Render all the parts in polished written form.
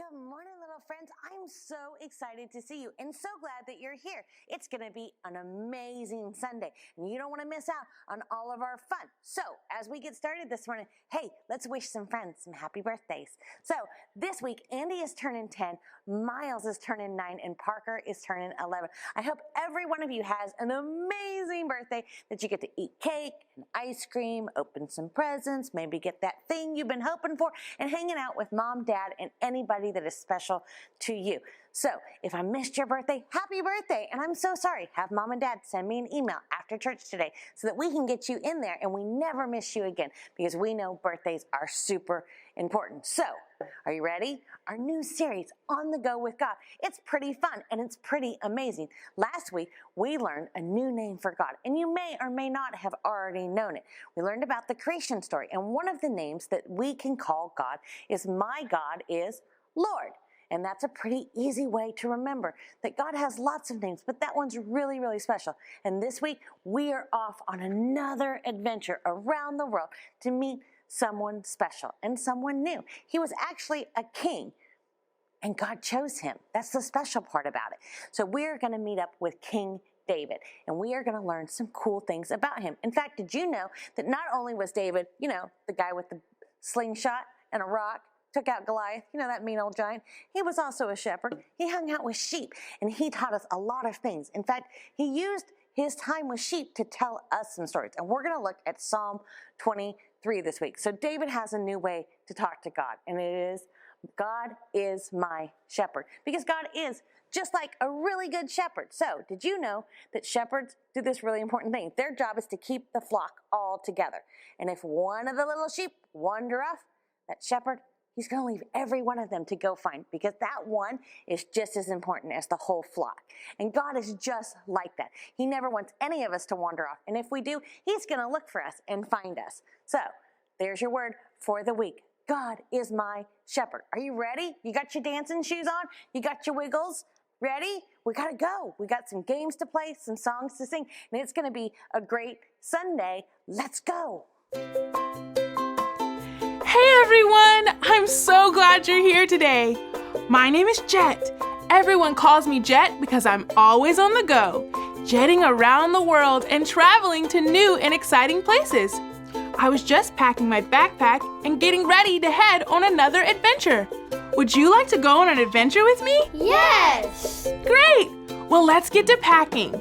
Good morning, little friends. I'm so excited to see you and so glad that you're here. It's going to be an amazing Sunday, and you don't want to miss out on all of our fun. So as we get started this morning, hey, let's wish some friends some happy birthdays. So this week, Andy is turning 10, Miles is turning 9, and Parker is turning 11. I hope every one of you has an amazing birthday, that you get to eat cake and ice cream, open some presents, maybe get that thing you've been hoping for, and hanging out with mom, dad, and anybody that is special to you. So if I missed your birthday, happy birthday, and I'm so sorry. Have mom and dad send me an email after church today so that we can get you in there and we never miss you again, because we know birthdays are super important. So are you ready? Our new series, On the Go with God. It's pretty fun and it's pretty amazing. Last week, we learned a new name for God, and you may or may not have already known it. We learned about the creation story, and one of the names that we can call God is My God is Lord. And that's a pretty easy way to remember that God has lots of names, but that one's really, really special. And this week, we are off on another adventure around the world to meet someone special and someone new. He was actually a king, and God chose him. That's the special part about it. So we're going to meet up with King David, and we are going to learn some cool things about him. In fact, did you know that not only was David, the guy with the slingshot and a rock, took out Goliath, that mean old giant, he was also a shepherd. He hung out with sheep, and he taught us a lot of things. In fact, he used his time with sheep to tell us some stories, and we're going to look at Psalm 23 this week. So David has a new way to talk to God, and it is, God is my shepherd, because God is just like a really good shepherd. So did you know that shepherds do this really important thing? Their job is to keep the flock all together, and if one of the little sheep wander off, that shepherd, he's going to leave every one of them to go find, because that one is just as important as the whole flock. And God is just like that. He never wants any of us to wander off. And if we do, he's going to look for us and find us. So there's your word for the week. God is my shepherd. Are you ready? You got your dancing shoes on? You got your wiggles? Ready? We got to go. We got some games to play, some songs to sing, and it's going to be a great Sunday. Let's go. Hey everyone! I'm so glad you're here today. My name is Jet. Everyone calls me Jet because I'm always on the go, jetting around the world and traveling to new and exciting places. I was just packing my backpack and getting ready to head on another adventure. Would you like to go on an adventure with me? Yes! Great! Well, let's get to packing.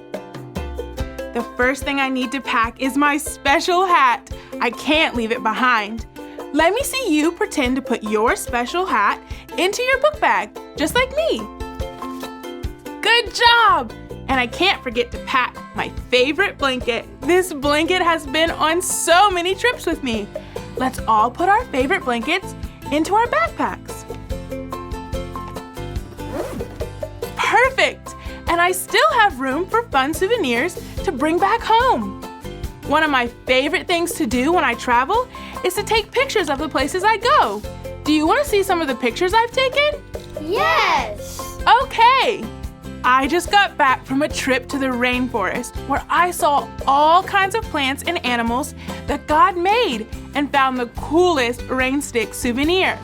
The first thing I need to pack is my special hat. I can't leave it behind. Let me see you pretend to put your special hat into your book bag, just like me. Good job! And I can't forget to pack my favorite blanket. This blanket has been on so many trips with me. Let's all put our favorite blankets into our backpacks. Perfect! And I still have room for fun souvenirs to bring back home. One of my favorite things to do when I travel is to take pictures of the places I go. Do you want to see some of the pictures I've taken? Yes! Okay! I just got back from a trip to the rainforest where I saw all kinds of plants and animals that God made and found the coolest rain stick souvenir.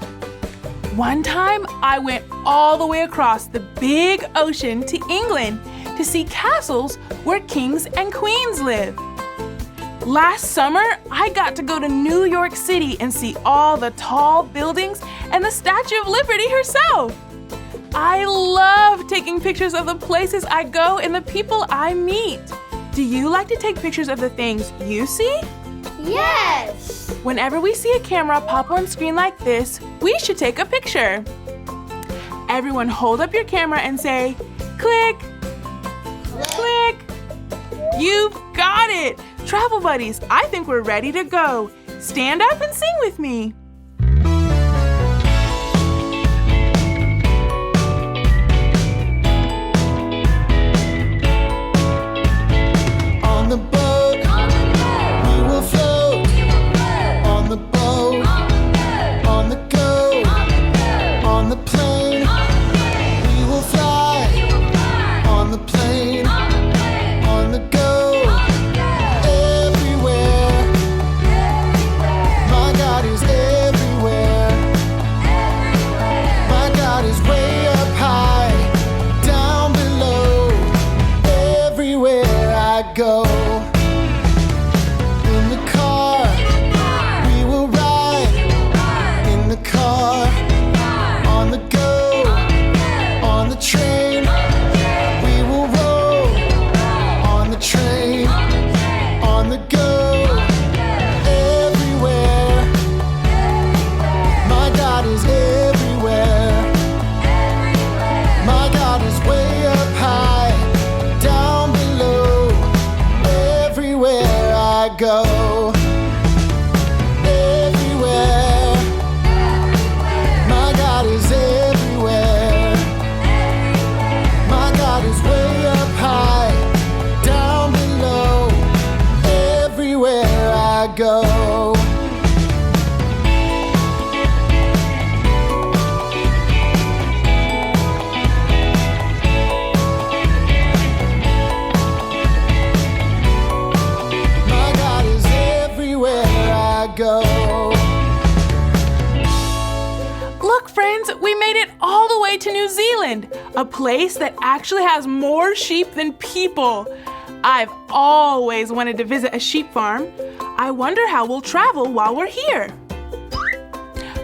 One time, I went all the way across the big ocean to England to see castles where kings and queens live. Last summer, I got to go to New York City and see all the tall buildings and the Statue of Liberty herself. I love taking pictures of the places I go and the people I meet. Do you like to take pictures of the things you see? Yes! Whenever we see a camera pop on screen like this, we should take a picture. Everyone hold up your camera and say, click, click. You've got it! Travel buddies, I think we're ready to go. Stand up and sing with me. On the boat, we will float. On the boat, on the go. On the plane, we will fly. On the plane, on the go. Everywhere, my God is everywhere. Zealand, a place that actually has more sheep than people. I've always wanted to visit a sheep farm. I wonder how we'll travel while we're here.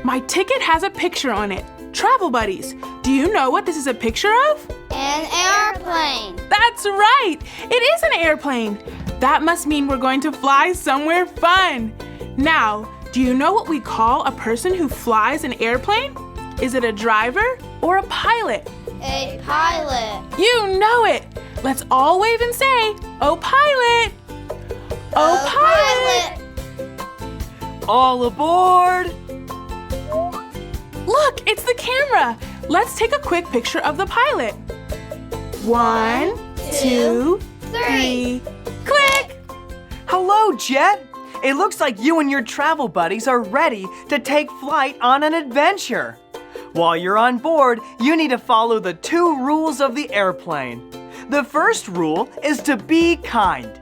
My ticket has a picture on it. Travel buddies, do you know what this is a picture of? An airplane. That's right! It is an airplane. That must mean we're going to fly somewhere fun. Now, do you know what we call a person who flies an airplane? Is it a driver or a pilot? A pilot. You know it! Let's all wave and say, "Oh, pilot! Oh, pilot!" All aboard! Look, it's the camera. Let's take a quick picture of the pilot. 1, 2, 3, click! Hello, Jet! It looks like you and your travel buddies are ready to take flight on an adventure. While you're on board, you need to follow the 2 rules of the airplane. The first rule is to be kind.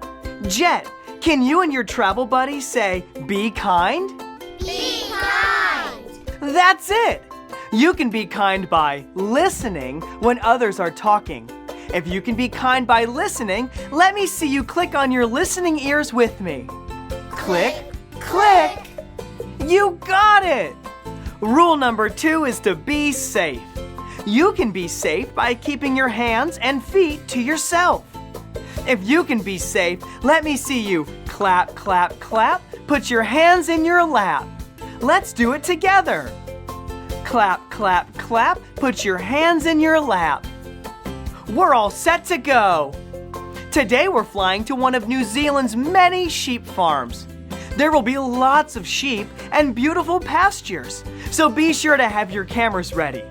Jet, can you and your travel buddies say, "Be kind"? Be kind. That's it! You can be kind by listening when others are talking. If you can be kind by listening, let me see you click on your listening ears with me. Click, click! You got it! Rule number 2 is to be safe. You can be safe by keeping your hands and feet to yourself. If you can be safe, let me see you clap, clap, clap. Put your hands in your lap. Let's do it together. Clap, clap, clap. Put your hands in your lap. We're all set to go. Today we're flying to one of New Zealand's many sheep farms. There will be lots of sheep and beautiful pastures, so be sure to have your cameras ready.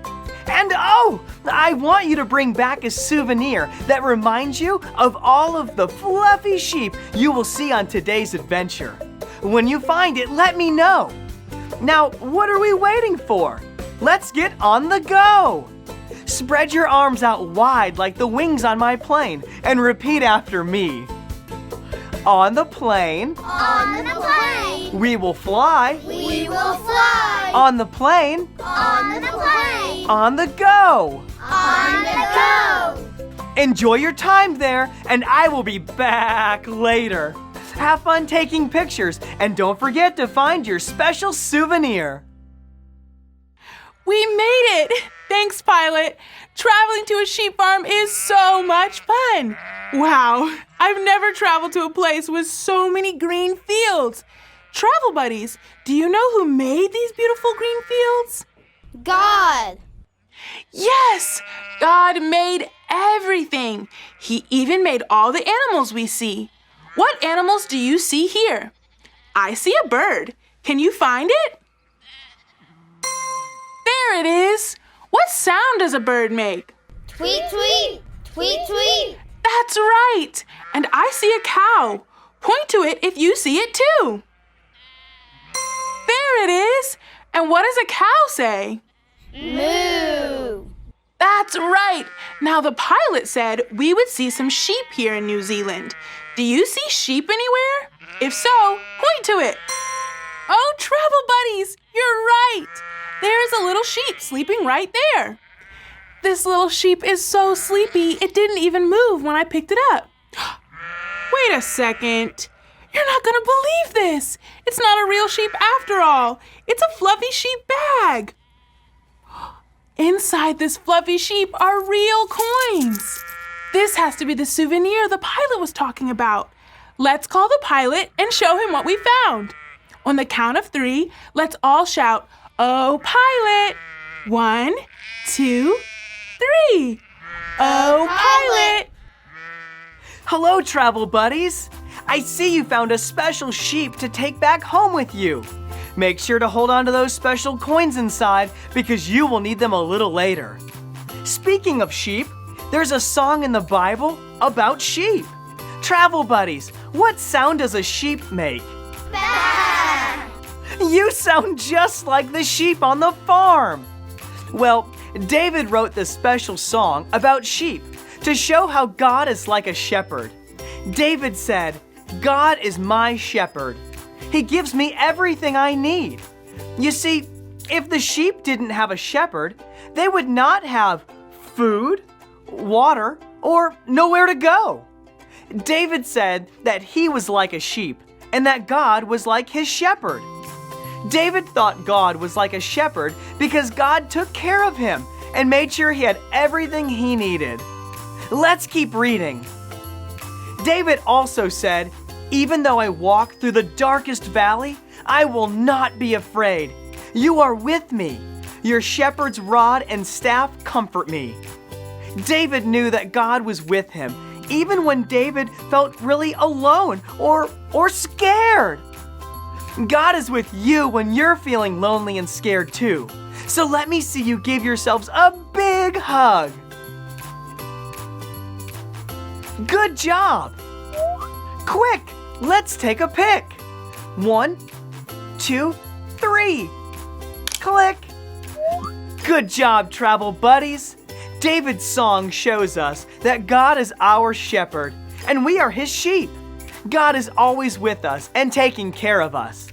And oh, I want you to bring back a souvenir that reminds you of all of the fluffy sheep you will see on today's adventure. When you find it, let me know. Now, what are we waiting for? Let's get on the go. Spread your arms out wide like the wings on my plane and repeat after me. On the plane. On the plane. We will fly. We will fly. On the plane. On the plane. On the go. On the go. Enjoy your time there, and I will be back later. Have fun taking pictures, and don't forget to find your special souvenir. We made it! Thanks, pilot. Traveling to a sheep farm is so much fun. Wow, I've never traveled to a place with so many green fields. Travel buddies, do you know who made these beautiful green fields? God. Yes, God made everything. He even made all the animals we see. What animals do you see here? I see a bird. Can you find it? There it is. What sound does a bird make? Tweet, tweet. Tweet, tweet. That's right. And I see a cow. Point to it if you see it too. There it is. And what does a cow say? Moo. That's right. Now the pilot said we would see some sheep here in New Zealand. Do you see sheep anywhere? If so, point to it. Oh, travel buddies, you're right. There's a little sheep sleeping right there. This little sheep is so sleepy, it didn't even move when I picked it up. Wait a second. You're not gonna believe this. It's not a real sheep after all. It's a fluffy sheep bag. Inside this fluffy sheep are real coins. This has to be the souvenir the pilot was talking about. Let's call the pilot and show him what we found. On the count of 3, let's all shout, "Oh, pilot!" 1, 2, 3. Oh, pilot! Hello, travel buddies. I see you found a special sheep to take back home with you. Make sure to hold on to those special coins inside because you will need them a little later. Speaking of sheep, there's a song in the Bible about sheep. Travel buddies, what sound does a sheep make? Bah. You sound just like the sheep on the farm. Well, David wrote this special song about sheep to show how God is like a shepherd. David said, "God is my shepherd. He gives me everything I need." You see, if the sheep didn't have a shepherd, they would not have food, water, or nowhere to go. David said that he was like a sheep and that God was like his shepherd. David thought God was like a shepherd because God took care of him and made sure he had everything he needed. Let's keep reading. David also said, "Even though I walk through the darkest valley, I will not be afraid. You are with me. Your shepherd's rod and staff comfort me." David knew that God was with him, even when David felt really alone or scared. God is with you when you're feeling lonely and scared too. So let me see you give yourselves a big hug. Good job! Quick, let's take a pic. 1, 2, 3. Click. Good job, travel buddies. David's song shows us that God is our shepherd and we are his sheep. God is always with us and taking care of us.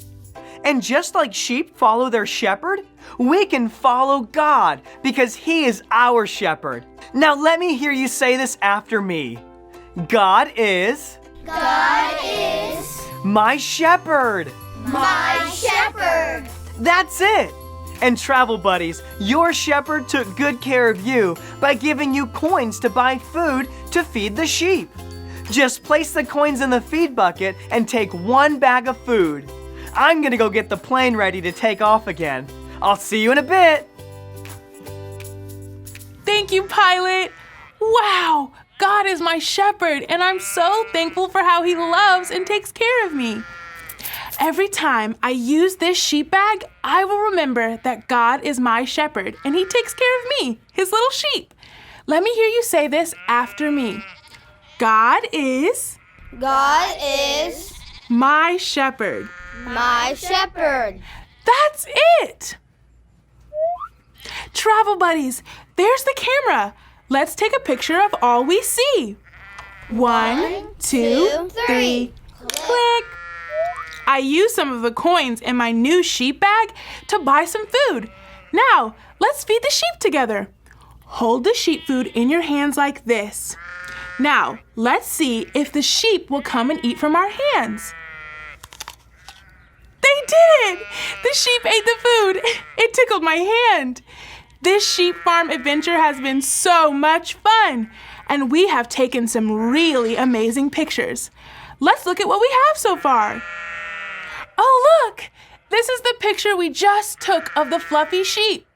And just like sheep follow their shepherd, we can follow God because he is our shepherd. Now let me hear you say this after me. God is my shepherd. My shepherd. That's it. And travel buddies, your shepherd took good care of you by giving you coins to buy food to feed the sheep. Just place the coins in the feed bucket and take 1 bag of food. I'm gonna go get the plane ready to take off again. I'll see you in a bit. Thank you, Pilot. Wow, God is my shepherd, and I'm so thankful for how he loves and takes care of me. Every time I use this sheep bag, I will remember that God is my shepherd, and he takes care of me, his little sheep. Let me hear you say this after me. God is my shepherd. My shepherd. That's it! Travel buddies, there's the camera. Let's take a picture of all we see. 1, 2, 3. Click. I used some of the coins in my new sheep bag to buy some food. Now, let's feed the sheep together. Hold the sheep food in your hands like this. Now, let's see if the sheep will come and eat from our hands. They did! The sheep ate the food. It tickled my hand. This sheep farm adventure has been so much fun, and we have taken some really amazing pictures. Let's look at what we have so far. Oh, look! This is the picture we just took of the fluffy sheep.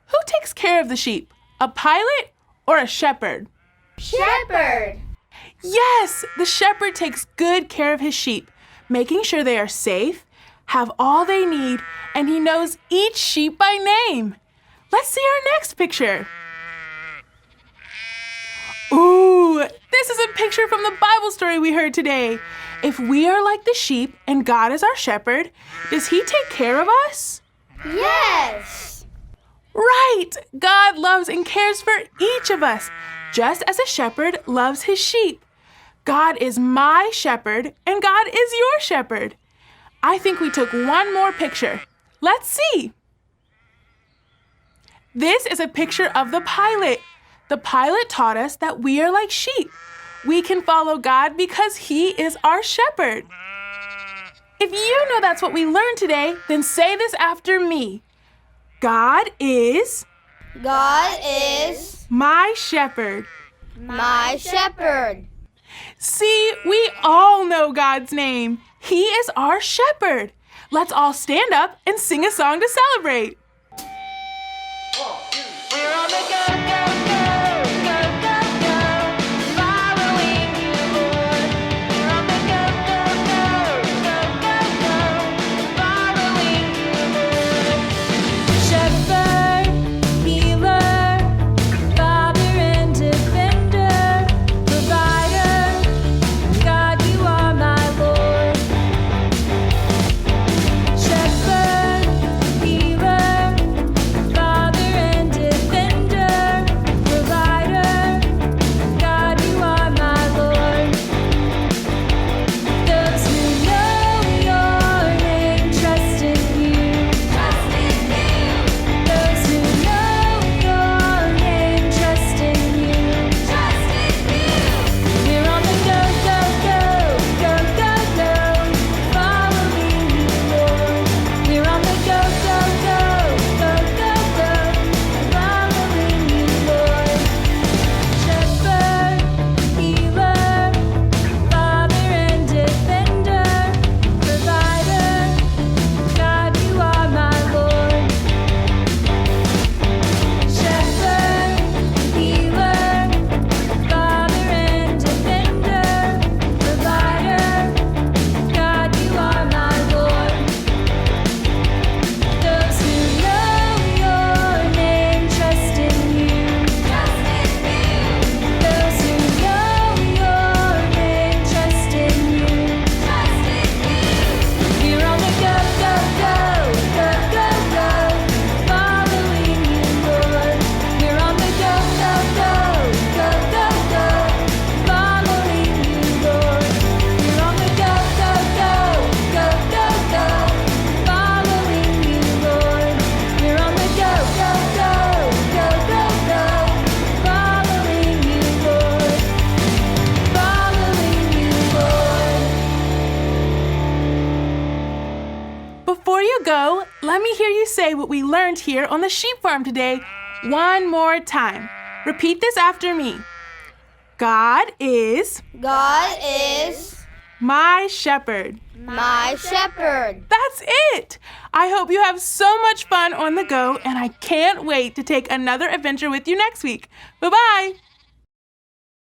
Who takes care of the sheep? A pilot or a shepherd? Shepherd. Yes, the shepherd takes good care of his sheep, making sure they are safe, have all they need, and he knows each sheep by name. Let's see our next picture. Ooh, this is a picture from the Bible story we heard today. If we are like the sheep and God is our shepherd, does he take care of us? Yes. Right! God loves and cares for each of us, just as a shepherd loves his sheep. God is my shepherd, and God is your shepherd. I think we took one more picture. Let's see. This is a picture of the pilot. The pilot taught us that we are like sheep. We can follow God because he is our shepherd. If you know that's what we learned today, then say this after me. God is my shepherd. My shepherd. See, we all know God's name. He is our shepherd. Let's all stand up and sing a song to celebrate. We're on the go, go, go, go, go, go, following you, Lord. We're on the go, go, go, go, go, go, following you, Lord. Shepherd, healer, Father and defender, provider, God, you are my Lord. Shepherd, healer, Father and defender, provider, God, you are my Lord. Those who know your name trust in you. Trust in you. Those me hear you say what we learned here on the sheep farm today one more time. Repeat this after me. God is God is my shepherd. my shepherd. That's it! I hope you have so much fun on the go, and I can't wait to take another adventure with you next week. Bye-bye!